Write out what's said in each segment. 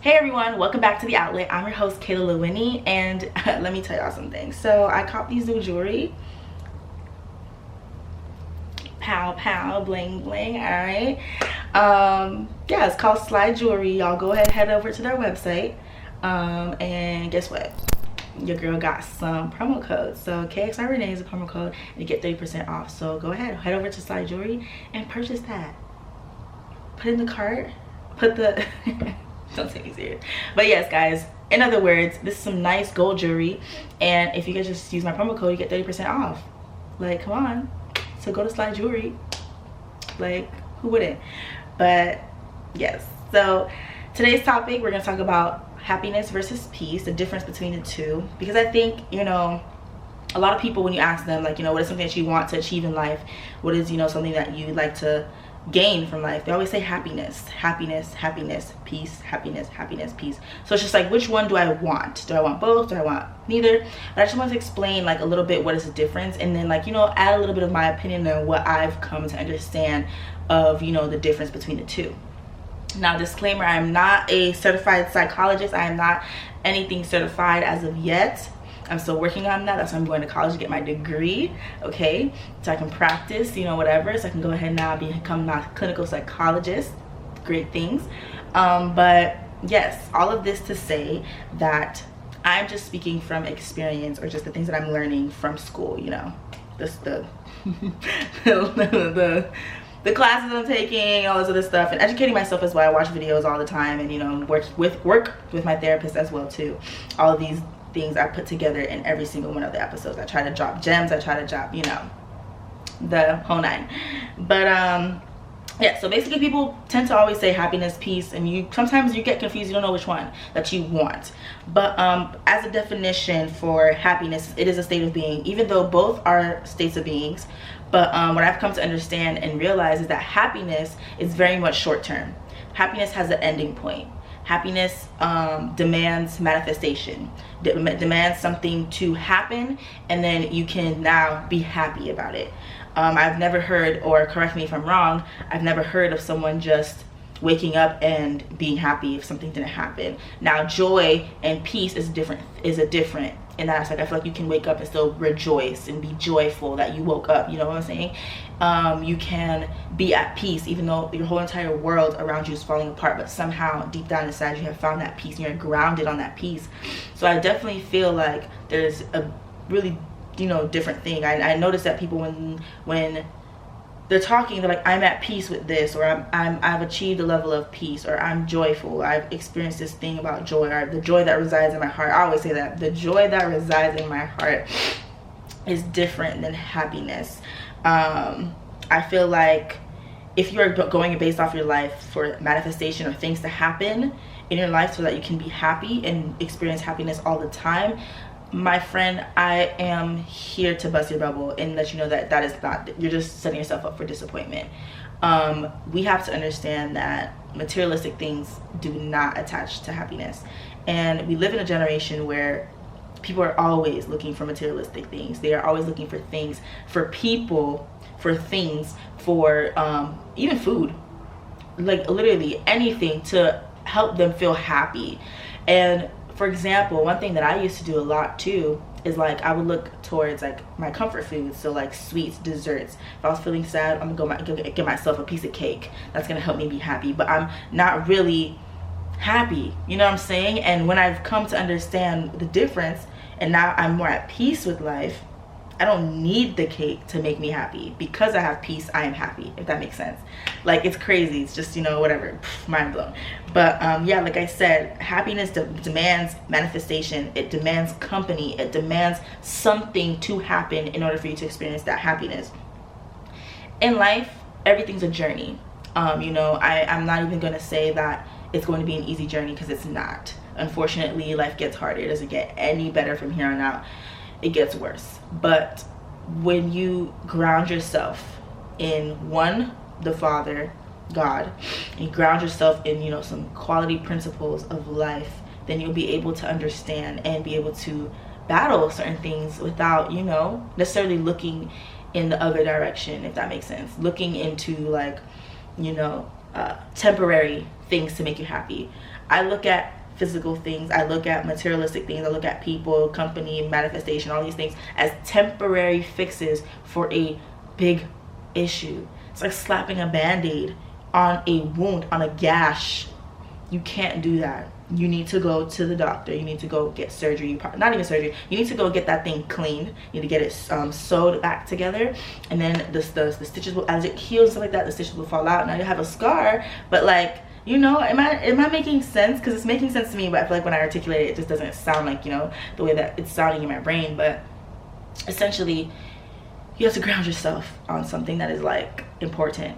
Hey everyone, welcome back to The Outlet. I'm your host, Kayla Lewinnie, and let me tell y'all something. So I caught these new jewelry. Pow pow, bling bling, alright. Yeah, it's called Slide Jewelry. Y'all go ahead, head over to their website. And guess what? Your girl got some promo codes. So KXR Renee is a promo code and you get 30% off. So go ahead, head over to Slide Jewelry and purchase that. Put in the cart, put the don't take me serious, but yes guys, in other words, this is some nice gold jewelry, and if you guys just use my promo code, you get 30% off. Like, come on. So go to Slide Jewelry. Like, who wouldn't? But yes, so today's topic, we're gonna talk about happiness versus peace, the difference between the two, because I think, you know, a lot of people, when you ask them, like, you know, what is something that you want to achieve in life, what is, you know, something that you'd like to gain from life, they always say happiness, happiness, happiness, peace, happiness, happiness, peace. So it's just like, which one do I want? Do I want both? Do I want neither? But I just want to explain like a little bit what is the difference, and then, like, you know, add a little bit of my opinion on what I've come to understand of, you know, the difference between the two. Now, disclaimer, I'm not a certified psychologist. I am not anything certified as of yet. I'm still working on that. That's why I'm going to college to get my degree, okay? So I can practice, you know, whatever. So I can go ahead now and become a clinical psychologist. Great things. But yes, all of this to say that I'm just speaking from experience, or just the things that I'm learning from school, you know. Just the the classes I'm taking, all this other stuff, and educating myself as well. I watch videos all the time, and, you know, work with my therapist as well too. All of these things I put together in every single one of the episodes. I try to drop gems, I try to drop, you know, the whole nine. But yeah, so basically people tend to always say happiness, peace, and you sometimes you get confused, you don't know which one that you want. But as a definition for happiness, it is a state of being, even though both are states of beings. But what I've come to understand and realize is that happiness is very much short term. Happiness has an ending point. Happiness demands manifestation, demands something to happen, and then you can now be happy about it. I've never heard, or correct me if I'm wrong, I've never heard of someone just waking up and being happy if something didn't happen. Now, joy and peace is different in that aspect. I feel like you can wake up and still rejoice and be joyful that you woke up, you know what I'm saying? You can be at peace even though your whole entire world around you is falling apart, but somehow deep down inside you have found that peace and you're grounded on that peace. So I definitely feel like there's a really, you know, different thing. I notice that people, when they're talking, they're like, I'm at peace with this, or I've achieved a level of peace, or I'm joyful, I've experienced this thing about joy, or the joy that resides in my heart. I always say that the joy that resides in my heart is different than happiness. I feel like if you're going based off your life for manifestation or things to happen in your life so that you can be happy and experience happiness all the time, my friend, I am here to bust your bubble and let you know that that is not, you're just setting yourself up for disappointment. We have to understand that materialistic things do not attach to happiness, and we live in a generation where people are always looking for materialistic things. They are always looking for things, for people, for things, for even food, like literally anything to help them feel happy. And for example, one thing that I used to do a lot too is, like, I would look towards like my comfort foods, so like sweets, desserts. If I was feeling sad, I'm gonna go get myself a piece of cake. That's gonna help me be happy, but I'm not really happy, you know what I'm saying? And when I've come to understand the difference, and now I'm more at peace with life, I don't need the cake to make me happy. Because I have peace, I am happy, if that makes sense. Like, it's crazy. It's just, you know, whatever. Mind blown. But yeah, like I said, happiness demands manifestation. It demands company. It demands something to happen in order for you to experience that happiness. In life, everything's a journey. You know, I'm not even going to say that it's going to be an easy journey, because it's not. Unfortunately, life gets harder. It doesn't get any better from here on out. It gets worse. But when you ground yourself in the Father, God, and you ground yourself in, you know, some quality principles of life, then you'll be able to understand and be able to battle certain things without, you know, necessarily looking in the other direction, if that makes sense. Looking into, like, you know, temporary things to make you happy. I look at physical things. I look at materialistic things. I look at people, company, manifestation, all these things as temporary fixes for a big issue. It's like slapping a band-aid on a wound, on a gash. You can't do that. You need to go to the doctor. You need to go get surgery. Not even surgery. You need to go get that thing cleaned. You need to get it sewed back together, and then the stitches will, as it heals and stuff like that, the stitches will fall out. Now you have a scar, but like, you know, am I making sense? Because it's making sense to me, but I feel like when I articulate it, it just doesn't sound like, you know, the way that it's sounding in my brain. But essentially, you have to ground yourself on something that is like important.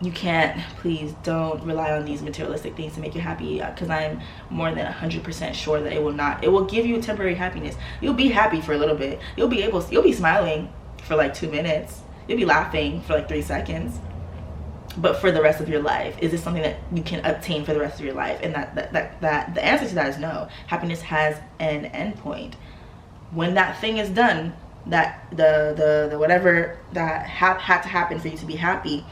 You can't, please don't rely on these materialistic things to make you happy, because I'm more than 100% sure that it will not. It will give you temporary happiness. You'll be happy for a little bit. You'll be smiling for like 2 minutes. You'll be laughing for like 3 seconds. But for the rest of your life, is this something that you can obtain for the rest of your life? And that the answer to that is no. Happiness has an end point. When that thing is done, that the whatever that had to happen for you to be happy,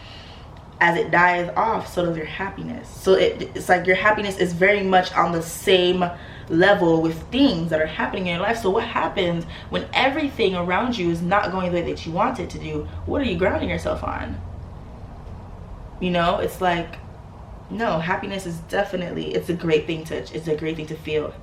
as it dies off, so does your happiness. So it's like your happiness is very much on the same level with things that are happening in your life. So what happens when everything around you is not going the way that you want it to do? What are you grounding yourself on? You know, it's like, no, happiness is definitely, it's a great thing to feel.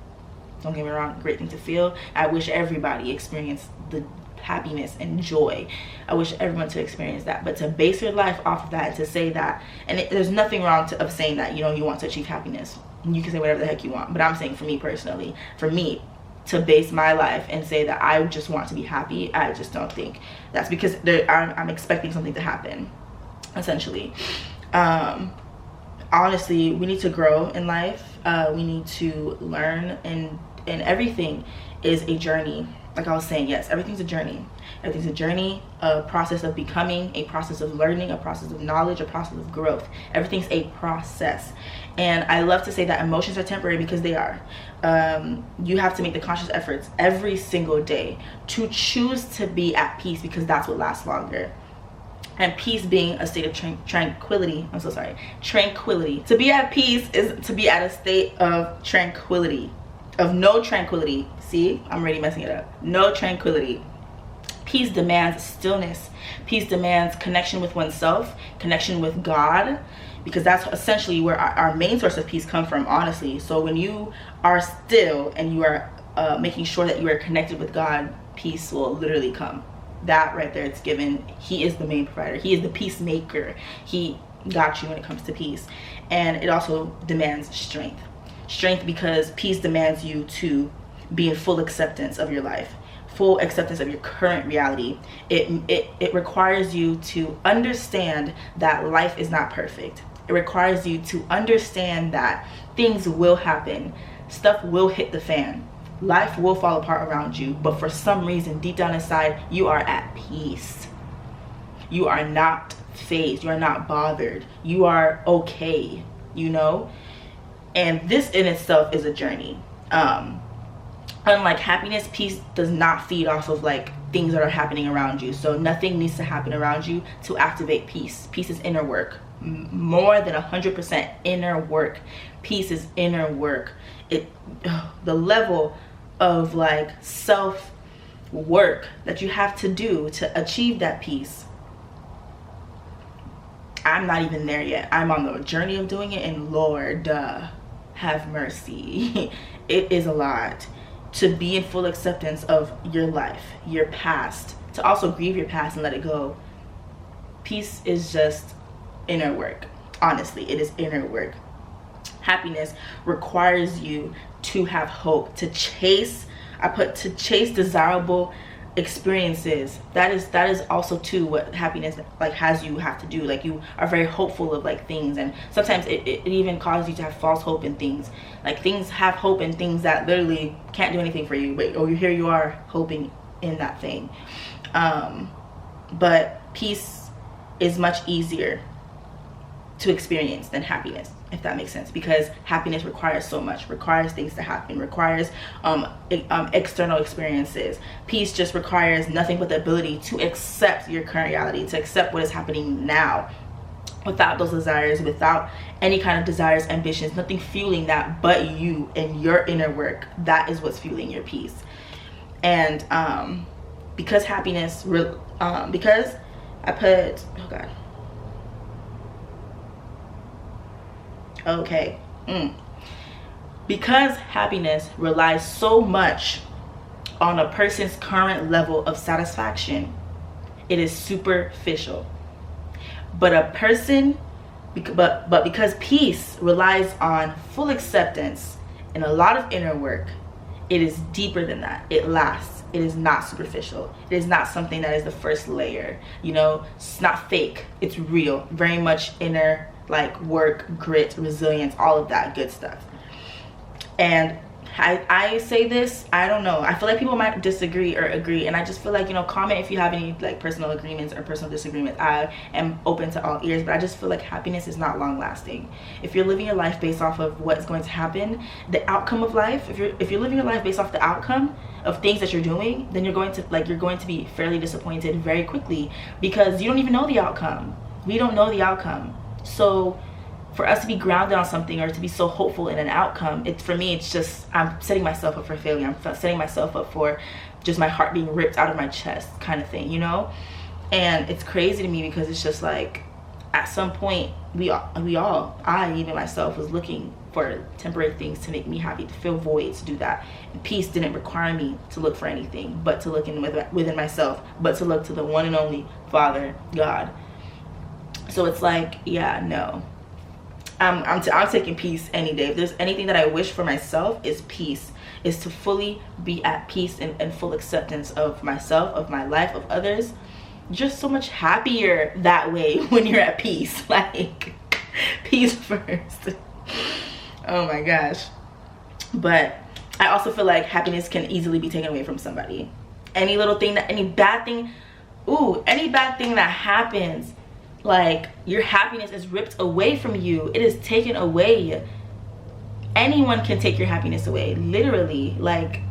Don't get me wrong, great thing to feel. I wish everybody experienced the happiness and joy. I wish everyone to experience that. But to base your life off of that, and to say that, and there's nothing wrong of saying that, you know, you want to achieve happiness. You can say whatever the heck you want. But I'm saying, for me personally, for me to base my life and say that I just want to be happy, I just don't think that's, because I'm expecting something to happen, essentially. Honestly, we need to grow in life. We need to learn, and everything is a journey. Like I was saying, yes, everything's a journey. Everything's a journey, a process of becoming, a process of learning, a process of knowledge, a process of growth. Everything's a process. And I love to say that emotions are temporary, because they are. You have to make the conscious efforts every single day to choose to be at peace, because that's what lasts longer. And peace being a state of tranquility. I'm so sorry. Tranquility. To be at peace is to be at a state of tranquility. Of no tranquility. See, I'm already messing it up. No tranquility. Peace demands stillness. Peace demands connection with oneself, connection with God, because that's essentially where our main source of peace comes from, honestly. So when you are still and you are making sure that you are connected with God, peace will literally come. That right there, it's given. He is the main provider. He is the peacemaker. He got you when it comes to peace. And it also demands strength. Strength, because peace demands you to be in full acceptance of your life, full acceptance of your current reality. It requires you to understand that life is not perfect. It requires you to understand that things will happen. Stuff will hit the fan. Life will fall apart around you, but for some reason, deep down inside, you are at peace. You are not phased. You are not bothered. You are okay, you know? And this in itself is a journey. Unlike happiness, peace does not feed off of like things that are happening around you. So nothing needs to happen around you to activate peace. Peace is inner work. More than 100% inner work. Peace is inner work. The level of like self work that you have to do to achieve that peace, I'm not even there yet. I'm on the journey of doing it, and Lord, have mercy. It is a lot to be in full acceptance of your life, your past, to also grieve your past and let it go. Peace is just inner work. Honestly, it is inner work. Happiness requires you to have hope, to chase desirable experiences. That is also too what happiness like has you have to do. Like, you are very hopeful of like things, and sometimes it even causes you to have false hope in things. Like, things have hope in things that literally can't do anything for you, but here you are hoping in that thing. But peace is much easier to experience than happiness, if that makes sense, because happiness requires so much, requires things to happen, requires external experiences. Peace just requires nothing but the ability to accept your current reality, to accept what is happening now. without those desires, without any kind of desires, ambitions, nothing fueling that but you and your inner work. That is what's fueling your peace. And because happiness, because I put, oh God, okay, because happiness relies so much on a person's current level of satisfaction, it is superficial. But because peace relies on full acceptance and a lot of inner work, it is deeper than that. It lasts. It is not superficial. It is not something that is the first layer. You know, it's not fake. It's real. Very much inner, like, work, grit, resilience, all of that good stuff. And I say this, I don't know, I feel like people might disagree or agree, and I just feel like, you know, comment if you have any like personal agreements or personal disagreements. I am open to all ears, but I just feel like happiness is not long lasting. If you're living your life based off of what's going to happen, the outcome of life, if you're living your life based off the outcome of things that you're doing, then you're going to be fairly disappointed very quickly, because you don't even know the outcome. We don't know the outcome. So for us to be grounded on something or to be so hopeful in an outcome, for me, it's just, I'm setting myself up for failure. I'm setting myself up for just my heart being ripped out of my chest kind of thing, you know? And it's crazy to me because it's just like, at some point, I even myself was looking for temporary things to make me happy, to fill voids, to do that. And peace didn't require me to look for anything, but to look within myself, but to look to the one and only Father, God. So it's like, yeah, no. I'm taking peace any day. If there's anything that I wish for myself, is peace, is to fully be at peace and full acceptance of myself, of my life, of others. Just so much happier that way when you're at peace. Like, peace first. Oh my gosh. But I also feel like happiness can easily be taken away from somebody. Any bad thing that happens, like, your happiness is ripped away from you. It is taken away. Anyone can take your happiness away, literally. Like,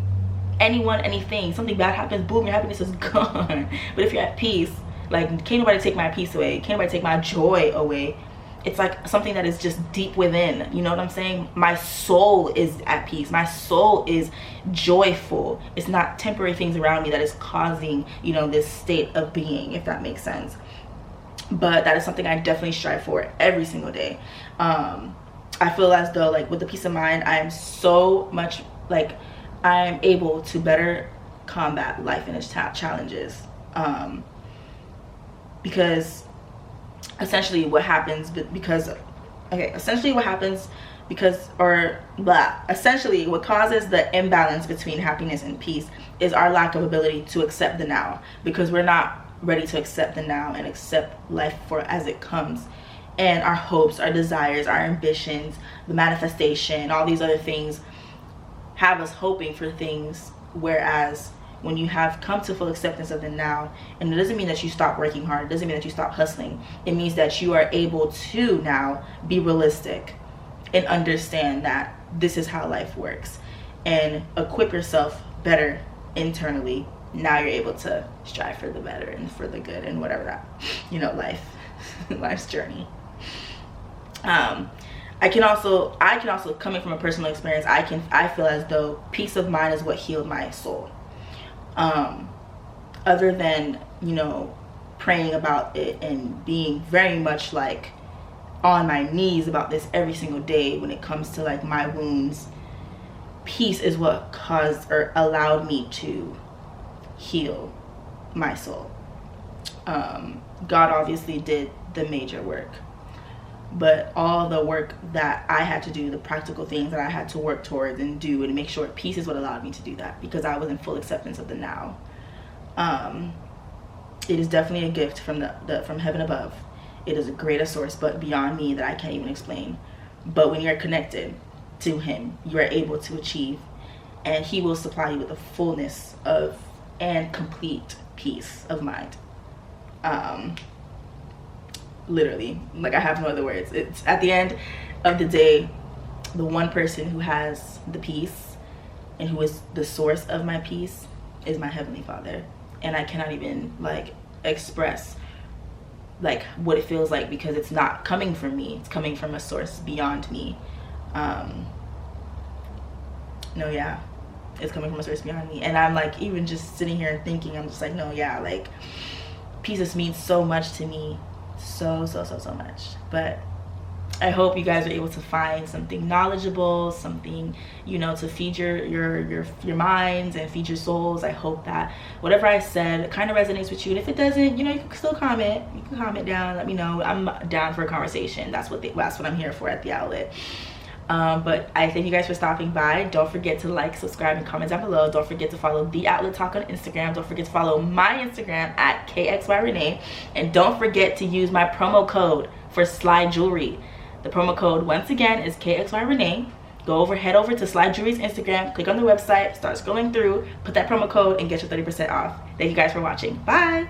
anyone, anything, something bad happens, boom, your happiness is gone. But if you're at peace, like, can't nobody take my peace away, can't nobody take my joy away. It's like something that is just deep within, you know what I'm saying? My soul is at peace. My soul is joyful. It's not temporary things around me that is causing, you know, this state of being, if that makes sense. But that is something I definitely strive for every single day. I feel as though, like, with the peace of mind, I am so much, like, I'm able to better combat life and its challenges. Because essentially what happens essentially what causes the imbalance between happiness and peace is our lack of ability to accept the now, because we're not ready to accept the now and accept life for as it comes. And our hopes, our desires, our ambitions, the manifestation, all these other things have us hoping for things, whereas when you have come to full acceptance of the now, and it doesn't mean that you stop working hard, it doesn't mean that you stop hustling, it means that you are able to now be realistic and understand that this is how life works, and equip yourself better internally. Now you're able to strive for the better and for the good and whatever that, you know, life's journey. I can also coming from a personal experience, I feel as though peace of mind is what healed my soul. Other than, you know, praying about it and being very much like on my knees about this every single day when it comes to like my wounds, peace is what caused or allowed me to heal my soul. God obviously did the major work, but all the work that I had to do, the practical things that I had to work towards and do and make sure peace is what allowed me to do that, because I was in full acceptance of the now. It is definitely a gift from from heaven above. It is a greater source, but beyond me, that I can't even explain. But when you're connected to him, you are able to achieve, and he will supply you with a fullness of and complete peace of mind. Literally, like, I have no other words. It's at the end of the day, the one person who has the peace and who is the source of my peace is my Heavenly Father. And I cannot even like express like what it feels like, because it's not coming from me, it's coming from a source beyond me. No, yeah, it's coming from a source beyond me. And I'm like, even just sitting here and thinking, I'm just like, no, yeah, like pieces means so much to me, so much. But I hope you guys are able to find something knowledgeable, something, you know, to feed your minds and feed your souls. I hope that whatever I said kind of resonates with you. And if it doesn't, you know, you can still comment. You can comment down, let me know. I'm down for a conversation. That's what I'm here for at the outlet. But I thank you guys for stopping by. Don't forget to like, subscribe, and comment down below. Don't forget to follow The Outlet Talk on Instagram. Don't forget to follow my Instagram at KXYRenee. And don't forget to use my promo code for Sly Jewelry. The promo code, once again, is KXYRenee. Head over to Sly Jewelry's Instagram, click on the website, start scrolling through, put that promo code, and get your 30% off. Thank you guys for watching. Bye!